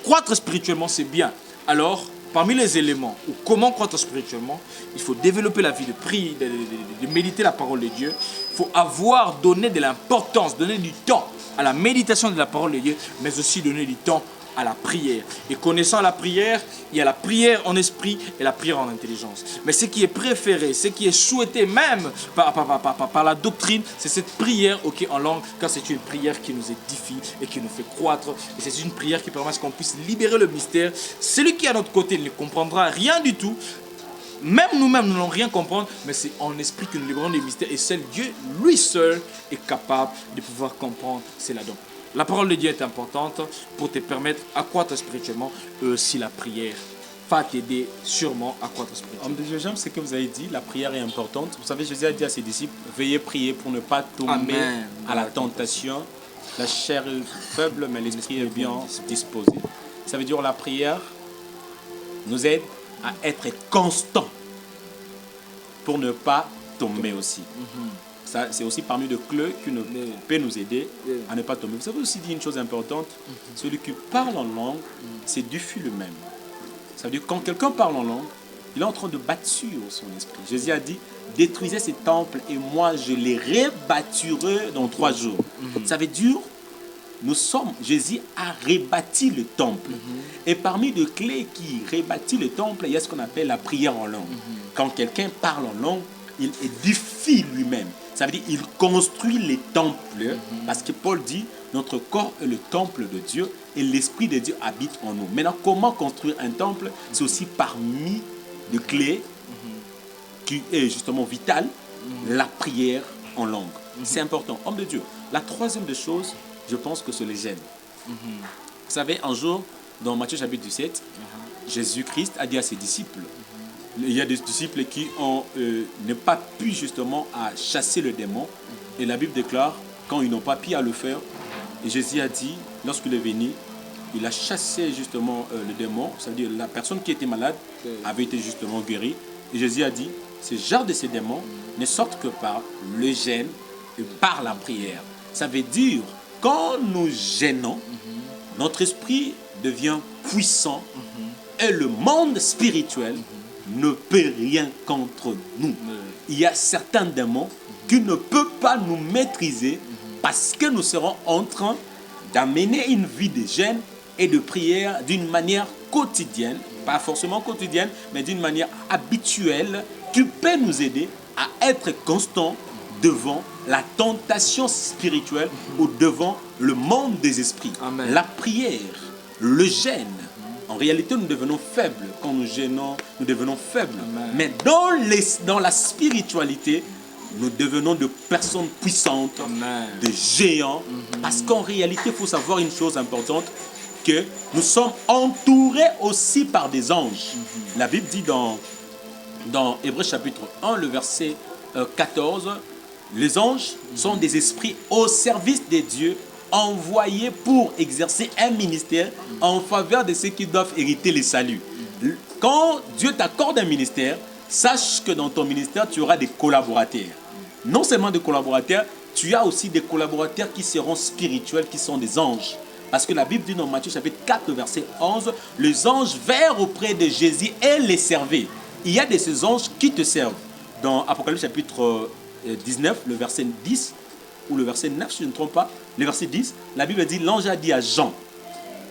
Croître spirituellement, c'est bien. Alors, parmi les éléments ou comment croître spirituellement, il faut développer la vie de prier, de méditer la parole de Dieu. Il faut avoir donné de l'importance, donner du temps à la méditation de la parole de Dieu, mais aussi donner du temps à la prière. Et connaissant la prière, il y a la prière en esprit et la prière en intelligence. Mais ce qui est préféré, ce qui est souhaité même par la doctrine, c'est cette prière en langue, car c'est une prière qui nous édifie et qui nous fait croître. Et c'est une prière qui permet qu'on puisse libérer le mystère. Celui qui est à notre côté ne comprendra rien du tout. Même nous-mêmes, nous n'allons rien comprendre, mais c'est en esprit que nous libérons les mystères. Et seul Dieu, lui seul, est capable de pouvoir comprendre cela. Donc, la parole de Dieu est importante pour te permettre à croître spirituellement. Si la prière va t'aider sûrement à croître spirituellement. J'aime ce que vous avez dit, la prière est importante. Vous savez, Jésus a dit à ses disciples, veuillez prier pour ne pas tomber à la tentation. La chair est faible, mais l'esprit est bien disposé. Ça veut dire la prière nous aide à être constant pour ne pas tomber aussi. Ça, c'est aussi parmi les clés qui peut nous aider à ne pas tomber. Vous avez aussi dit une chose importante, celui qui parle en langue, c'est du fil lui-même. Ça veut dire que quand quelqu'un parle en langue, il est en train de bâtir son esprit. Jésus a dit, détruisez ces temples et moi je les rebâtirai dans 3 jours. Ça veut dire, Jésus a rebâti le temple. Et parmi les clés qui rebâtit le temple, il y a ce qu'on appelle la prière en langue. Quand quelqu'un parle en langue, il édifie lui-même. Ça veut dire il construit les temples, parce que Paul dit, notre corps est le temple de Dieu et l'Esprit de Dieu habite en nous. Maintenant, comment construire un temple? C'est aussi parmi les clés qui est justement vitale, la prière en langue. C'est important. Homme de Dieu. La troisième des choses, je pense que c'est le jeûne. Vous savez, un jour, dans Matthieu chapitre 17, Jésus-Christ a dit à ses disciples, il y a des disciples qui n'ont pas pu justement à chasser le démon. Et la Bible déclare, quand ils n'ont pas pu à le faire, et Jésus a dit, lorsqu'il est venu, il a chassé justement le démon, c'est-à-dire la personne qui était malade avait été justement guérie. Et Jésus a dit, ce genre de ces démons ne sortent que par le jeûne et par la prière. Ça veut dire, quand nous jeûnons, notre esprit devient puissant et le monde spirituel ne peut rien contre nous. Il y a certains démons qui ne peuvent pas nous maîtriser parce que nous serons en train d'amener une vie de jeûne et de prière d'une manière quotidienne, pas forcément quotidienne, mais d'une manière habituelle qui peut nous aider à être constant devant la tentation spirituelle ou devant le monde des esprits. Amen. La prière, le jeûne, en réalité nous devenons faibles. Quand nous jeûnons, nous devenons faibles. Amen. Mais dans la spiritualité, nous devenons de personnes puissantes, Amen. de géants. Parce qu'en réalité, il faut savoir une chose importante, que nous sommes entourés aussi par des anges. La Bible dit dans Hébreux chapitre 1, le verset 14, les anges sont des esprits au service des dieux, envoyés pour exercer un ministère en faveur de ceux qui doivent hériter les saluts. Quand Dieu t'accorde un ministère, sache que dans ton ministère, tu auras des collaborateurs. Non seulement des collaborateurs, tu as aussi des collaborateurs qui seront spirituels, qui sont des anges. Parce que la Bible dit dans Matthieu chapitre 4, verset 11, les anges vinrent auprès de Jésus et les servaient. Il y a de ces anges qui te servent. Dans Apocalypse chapitre 19, le verset 10, ou le verset 9, si je ne me trompe pas, le verset 10, la Bible dit, l'ange a dit à Jean,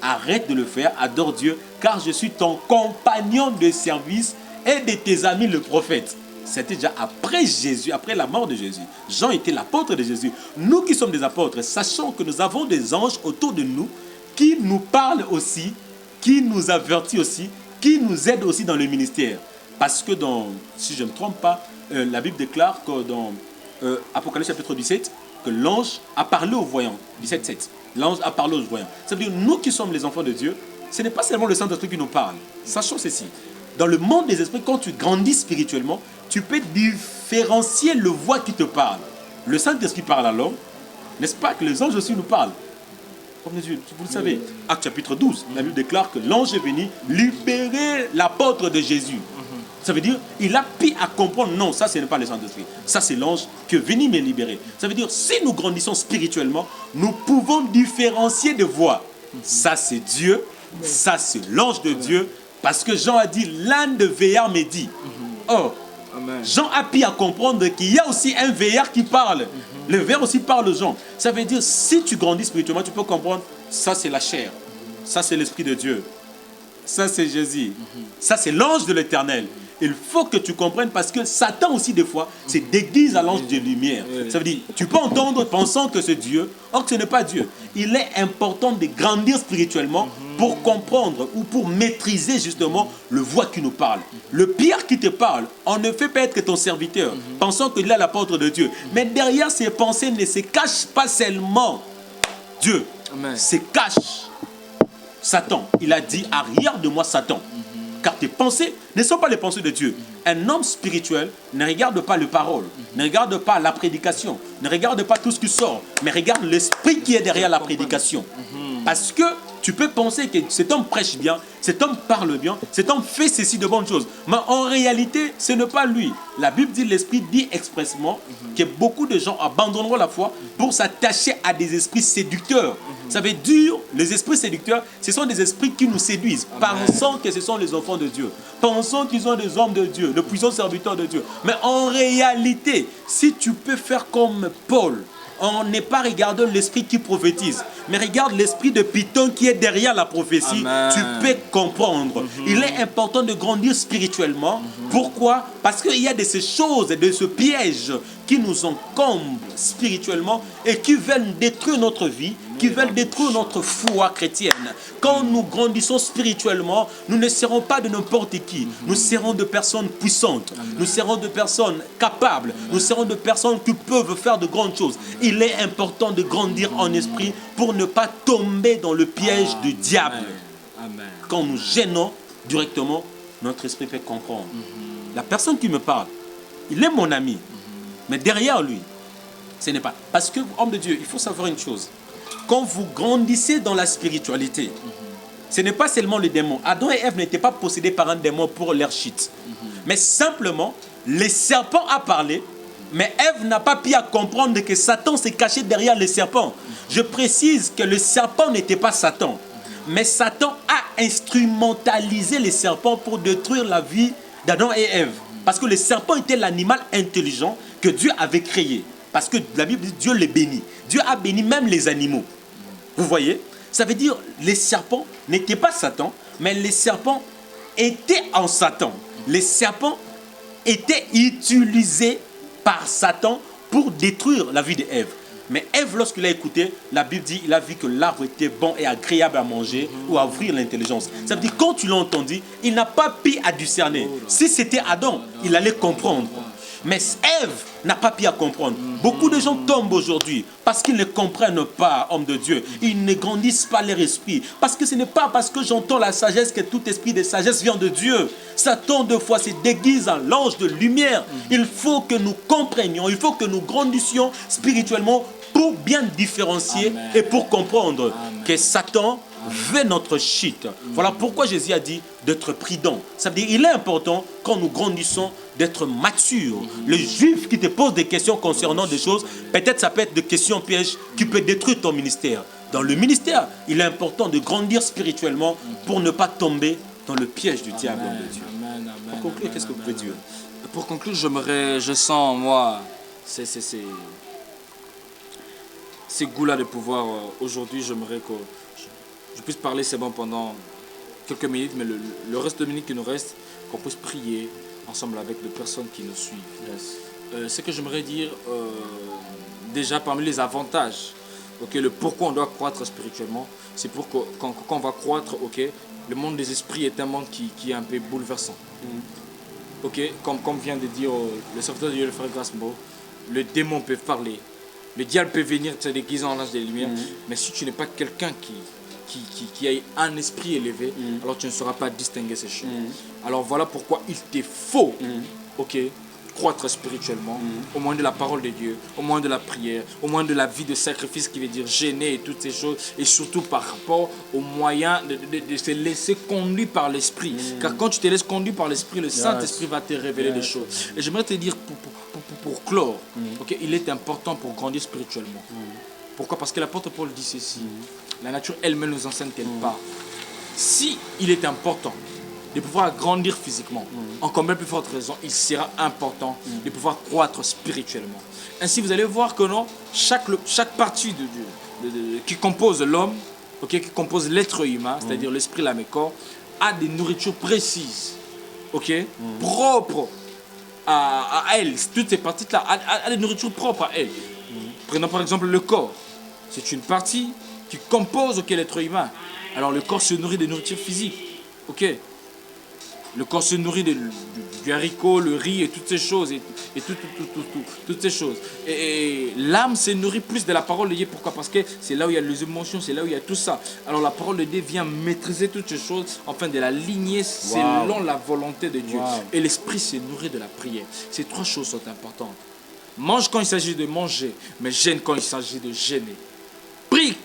arrête de le faire, adore Dieu, car je suis ton compagnon de service et de tes amis le prophète. C'était déjà après Jésus, après la mort de Jésus. Jean était l'apôtre de Jésus. Nous qui sommes des apôtres, sachons que nous avons des anges autour de nous qui nous parlent aussi, qui nous avertissent aussi, qui nous aident aussi dans le ministère. Parce que si je ne me trompe pas, la Bible déclare que dans Apocalypse chapitre 17, que l'ange a parlé aux voyants. 17,7. L'ange a parlé aux voyants. Ça veut dire nous qui sommes les enfants de Dieu, ce n'est pas seulement le Saint-Esprit qui nous parle. Sachons ceci. Dans le monde des esprits, quand tu grandis spirituellement, tu peux différencier le voix qui te parle. Le Saint-Esprit parle à l'homme, n'est-ce pas que les anges aussi nous parlent? Comme Dieu, vous le savez. Acte chapitre 12, la Bible déclare que l'ange est venu libérer l'apôtre de Jésus. Ça veut dire, il a pu à comprendre, non, ça ce n'est pas le Saint-Esprit. Ça c'est l'ange qui est venu me libérer. Ça veut dire, si nous grandissons spirituellement, nous pouvons différencier de voix. Ça c'est Dieu, ça c'est l'ange de Dieu. Parce que Jean a dit, l'âne de veillard me dit. Oh, Amen. Jean a pu à comprendre qu'il y a aussi un veillard qui parle. Le veillard aussi parle aux gens. Ça veut dire, si tu grandis spirituellement, tu peux comprendre, ça c'est la chair. Ça c'est l'Esprit de Dieu. Ça c'est Jésus. Ça c'est l'ange de l'Éternel. Il faut que tu comprennes parce que Satan aussi des fois se déguise à l'ange de lumière. Ça veut dire, tu peux entendre pensant que c'est Dieu, or que ce n'est pas Dieu. Il est important de grandir spirituellement pour comprendre ou pour maîtriser justement le voix qui nous parle. Le pire qui te parle, en ne fait pas être ton serviteur, pensant qu'il est l'apôtre de Dieu. Mais derrière ces pensées ne se cache pas seulement Dieu, se cache Satan. Il a dit, arrière de moi Satan. Car tes pensées ne sont pas les pensées de Dieu. Un homme spirituel ne regarde pas les paroles, ne regarde pas la prédication, ne regarde pas tout ce qui sort, mais regarde l'esprit qui est derrière la prédication. Parce que tu peux penser que cet homme prêche bien, cet homme parle bien, cet homme fait ceci de bonnes choses. Mais en réalité, ce n'est pas lui. La Bible dit, l'Esprit dit expressement que beaucoup de gens abandonneront la foi pour s'attacher à des esprits séducteurs. Ça veut dire, les esprits séducteurs, ce sont des esprits qui nous séduisent, pensant que ce sont les enfants de Dieu, pensant qu'ils sont des hommes de Dieu, de puissants serviteurs de Dieu. Mais en réalité, si tu peux faire comme Paul, on n'est pas regardé l'esprit qui prophétise, mais regarde l'esprit de Python qui est derrière la prophétie. Amen. Tu peux comprendre. Il est important de grandir spirituellement. Pourquoi? Parce qu'il y a de ces choses et de ce piège qui nous encombrent spirituellement et qui veulent détruire notre vie, qui veulent détruire notre foi chrétienne. Quand nous grandissons spirituellement, nous ne serons pas de n'importe qui. Nous serons de personnes puissantes. Nous serons de personnes capables. Nous serons de personnes qui peuvent faire de grandes choses. Il est important de grandir en esprit pour ne pas tomber dans le piège du diable. Amen. Quand nous gênons directement, notre esprit peut comprendre. La personne qui me parle, il est mon ami. Mais derrière lui, ce n'est pas. Parce que, homme de Dieu, il faut savoir une chose. Quand vous grandissez dans la spiritualité, ce n'est pas seulement le démon. Adam et Ève n'étaient pas possédés par un démon pour leur shit. Mais simplement, le serpent a parlé, mais Ève n'a pas pu comprendre que Satan s'est caché derrière le serpent. Je précise que le serpent n'était pas Satan. Mais Satan a instrumentalisé les serpents pour détruire la vie d'Adam et Ève. Parce que le serpent était l'animal intelligent que Dieu avait créé. Parce que la Bible dit Dieu les bénit. Dieu a béni même les animaux. Vous voyez? Ça veut dire les serpents n'étaient pas Satan, mais les serpents étaient en Satan. Les serpents étaient utilisés par Satan pour détruire la vie d'Ève. Mais Ève, lorsqu'il a écouté, la Bible dit il a vu que l'arbre était bon et agréable à manger ou à ouvrir l'intelligence. Ça veut dire quand tu l'as entendu, il n'a pas pu à discerner. Si c'était Adam, il allait comprendre. Mais Ève n'a pas pu à comprendre. Beaucoup de gens tombent aujourd'hui parce qu'ils ne comprennent pas, homme de Dieu. Ils ne grandissent pas leur esprit. Parce que ce n'est pas parce que j'entends la sagesse que tout esprit de sagesse vient de Dieu. Satan, deux fois, se déguise en l'ange de lumière. Il faut que nous comprenions, il faut que nous grandissions spirituellement pour bien différencier et pour comprendre que Satan veut notre chute. Voilà pourquoi Jésus a dit d'être prudent. Ça veut dire qu'il est important quand nous grandissons d'être mature. Le juif qui te pose des questions concernant des choses, peut-être ça peut être des questions pièges qui peuvent détruire ton ministère. Dans le ministère, il est important de grandir spirituellement pour ne pas tomber dans le piège du diable de Dieu. Pour conclure, qu'est-ce que vous pouvez dire? Pour conclure, je sens, moi, ces goûts-là de pouvoir. Aujourd'hui, j'aimerais que je puisse parler, c'est bon, pendant quelques minutes, mais le reste de minutes qui nous reste, qu'on puisse prier ensemble avec les personnes qui nous suivent. Ce que j'aimerais dire, déjà parmi les avantages, le pourquoi on doit croître spirituellement, c'est pour que quand on va croître, le monde des esprits est un monde qui est un peu bouleversant. Comme vient de dire le serviteur de Dieu, le frère Grasmo, le démon peut parler, le diable peut venir te déguiser en ange des lumières, mais si tu n'es pas quelqu'un qui a un esprit élevé, alors tu ne sauras pas distinguer ces choses. Alors voilà pourquoi il te faut croître spirituellement, au moins de la parole de Dieu, au moins de la prière, au moins de la vie de sacrifice qui veut dire gêner et toutes ces choses, et surtout par rapport au moyen de se laisser conduire par l'esprit. Car quand tu te laisses conduire par l'esprit, le Saint-Esprit va te révéler des choses. Et j'aimerais te dire pour clore, il est important pour grandir spirituellement. Pourquoi? Parce que l'apôtre Paul dit ceci. La nature elle-même nous enseigne qu'elle part. Si il est important de pouvoir grandir physiquement, encore même plus forte raison, il sera important de pouvoir croître spirituellement. Ainsi, vous allez voir que non, chaque partie qui compose l'homme, qui compose l'être humain, c'est-à-dire l'esprit, l'âme et le corps, a des nourritures précises, propres à elle. Toutes ces parties-là a des nourritures propres à elle. Prenons par exemple le corps. C'est une partie qui compose l'être humain. Alors le corps se nourrit de nourriture physique. Le corps se nourrit du haricot, le riz et toutes ces choses. Et toutes ces choses. Et l'âme se nourrit plus de la parole de Dieu. Pourquoi? Parce que c'est là où il y a les émotions, c'est là où il y a tout ça. Alors la parole de Dieu vient maîtriser toutes ces choses afin de la ligner selon la volonté de Dieu. Et l'esprit se nourrit de la prière. Ces trois choses sont importantes. Mange quand il s'agit de manger, mais gêne quand il s'agit de gêner. Prie,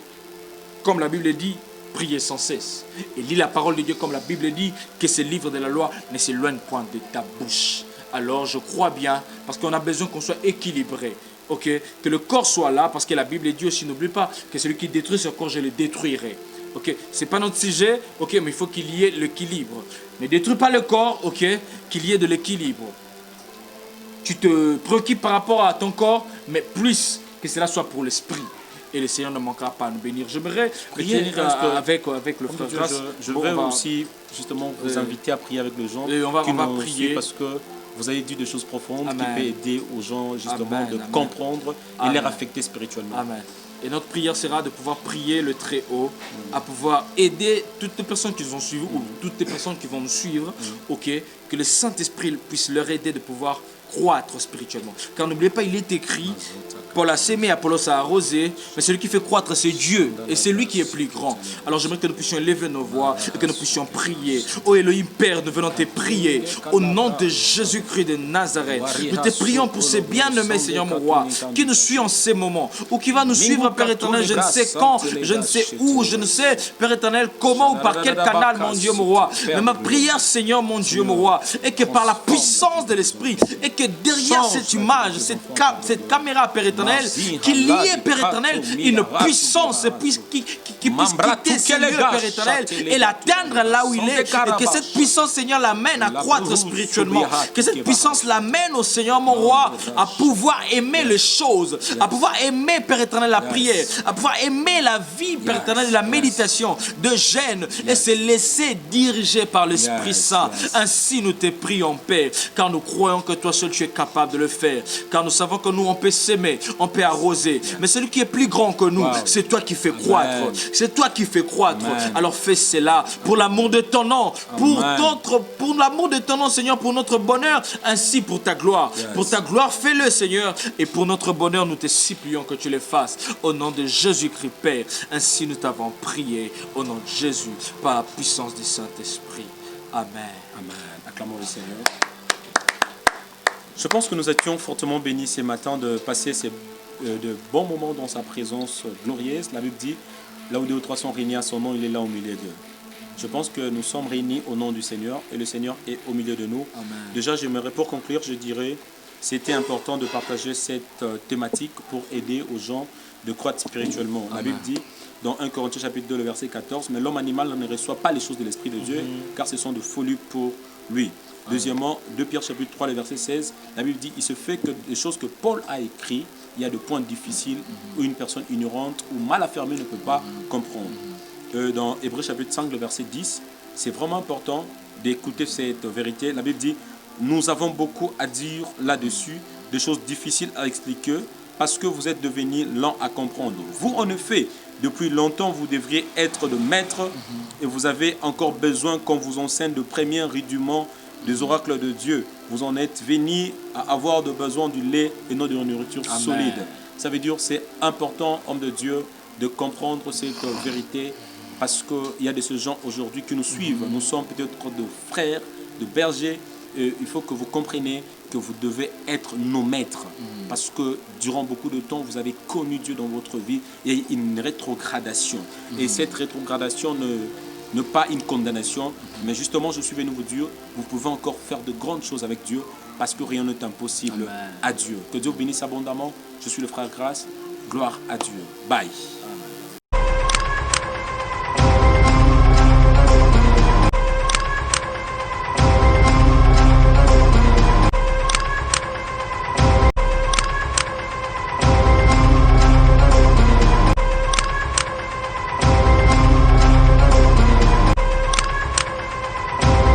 comme la Bible dit, priez sans cesse. Et lis la parole de Dieu comme la Bible dit, que ce livre de la loi ne s'éloigne point de ta bouche. Alors je crois bien, parce qu'on a besoin qu'on soit équilibré. Que le corps soit là, parce que la Bible dit aussi, n'oublie pas, que celui qui détruit ce corps, je le détruirai. C'est pas notre sujet, mais il faut qu'il y ait l'équilibre. Ne détruis pas le corps, qu'il y ait de l'équilibre. Tu te préoccupes par rapport à ton corps, mais plus que cela soit pour l'esprit. Et le Seigneur ne manquera pas à nous bénir. J'aimerais Prier, tenir parce que- avec le frère Dieu, Grâce. je Bon, vais on va- aussi justement vous inviter à prier avec les gens Et on va qui nous prier. suivent parce que vous avez dit des choses profondes Amen. qui peuvent aider aux gens justement Amen, de amen. comprendre et Amen. les affecter spirituellement. Amen. Et notre prière sera de pouvoir prier le Très-Haut, à pouvoir aider toutes les personnes qui nous ont suivis ou toutes les personnes qui vont nous suivre, ok, que le Saint-Esprit puisse leur aider de pouvoir croître spirituellement. Car n'oubliez pas, il est écrit, Paul a sémé, Apollos a arrosé, mais celui qui fait croître, c'est Dieu, et c'est lui qui est plus grand. Alors j'aimerais que nous puissions élever nos voix et que nous puissions prier. Oh Elohim Père, nous venons te prier au nom de Jésus-Christ de Nazareth. Nous te prions pour ces bien-aimés, Seigneur mon roi, qui nous suit en ces moments, ou qui va nous suivre, Père éternel, je ne sais quand, je ne sais où, je ne sais, Père éternel, comment ou par quel canal, mon Dieu, mon roi. Mais ma prière, Seigneur, mon Dieu, mon roi, est que par la puissance de l'Esprit, et que derrière cette image, cette caméra, Père éternel, qu'il y ait, Père éternel, une puissance qui puisse quitter ces lieux, Père éternel, et l'atteindre là où il est, et que cette puissance, Seigneur, l'amène à croître spirituellement, que cette puissance l'amène au Seigneur, mon roi, à pouvoir aimer les choses, à pouvoir aimer, Père éternel, la prière, à pouvoir aimer la vie, Père éternel, la méditation, de gêne, et se laisser diriger par l'Esprit Saint. Ainsi, nous te prions, Père, car nous croyons que toi seul tu es capable de le faire, car nous savons que nous, on peut s'aimer, on peut arroser, mais celui qui est plus grand que nous, c'est toi qui fais croître, c'est toi qui fais croître. Alors fais cela pour l'amour de ton nom, pour l'amour de ton nom, Seigneur, pour notre bonheur, ainsi pour ta gloire. Pour ta gloire, fais-le, Seigneur, et pour notre bonheur, nous te supplions que tu le fasses. Au nom de Jésus-Christ, Père, ainsi nous t'avons prié, au nom de Jésus, par la puissance du Saint-Esprit. Amen. Amen. Acclamons le Seigneur. Je pense que nous étions fortement bénis ce matin de passer de bons moments dans sa présence glorieuse. La Bible dit, là où deux ou trois sont réunis à son nom, il est là au milieu d'eux. Je pense que nous sommes réunis au nom du Seigneur et le Seigneur est au milieu de nous. Amen. Déjà, j'aimerais, pour conclure, je dirais, c'était important de partager cette thématique pour aider aux gens de croître spirituellement. La Bible dit, dans 1 Corinthiens chapitre 2, le verset 14, « Mais l'homme animal ne reçoit pas les choses de l'Esprit de Dieu, car ce sont de folie pour lui. » Deuxièmement, 2 Pierre chapitre 3, le verset 16, la Bible dit, il se fait que des choses que Paul a écrites, il y a des points difficiles où une personne ignorante ou mal affirmée ne peut pas comprendre. Dans Hébreux chapitre 5, le verset 10, c'est vraiment important d'écouter cette vérité. La Bible dit, nous avons beaucoup à dire là-dessus, des choses difficiles à expliquer, parce que vous êtes devenus lents à comprendre. Vous, en effet, depuis longtemps, vous devriez être de maître et vous avez encore besoin qu'on vous enseigne de premiers rudiments des oracles de Dieu. Vous en êtes venus à avoir de besoin du lait et non de nourriture solide. Ça veut dire que c'est important, homme de Dieu, de comprendre cette vérité parce qu'il y a de ces gens aujourd'hui qui nous suivent. Nous sommes peut-être de frères, de bergers. Il faut que vous compreniez que vous devez être nos maîtres. Parce que durant beaucoup de temps, vous avez connu Dieu dans votre vie. Il y a une rétrogradation. Et cette rétrogradation ne pas une condamnation, mais justement, je suis venu vous dire, vous pouvez encore faire de grandes choses avec Dieu parce que rien n'est impossible à Dieu. Que Dieu bénisse abondamment. Je suis le frère Grâce. Gloire à Dieu. Bye.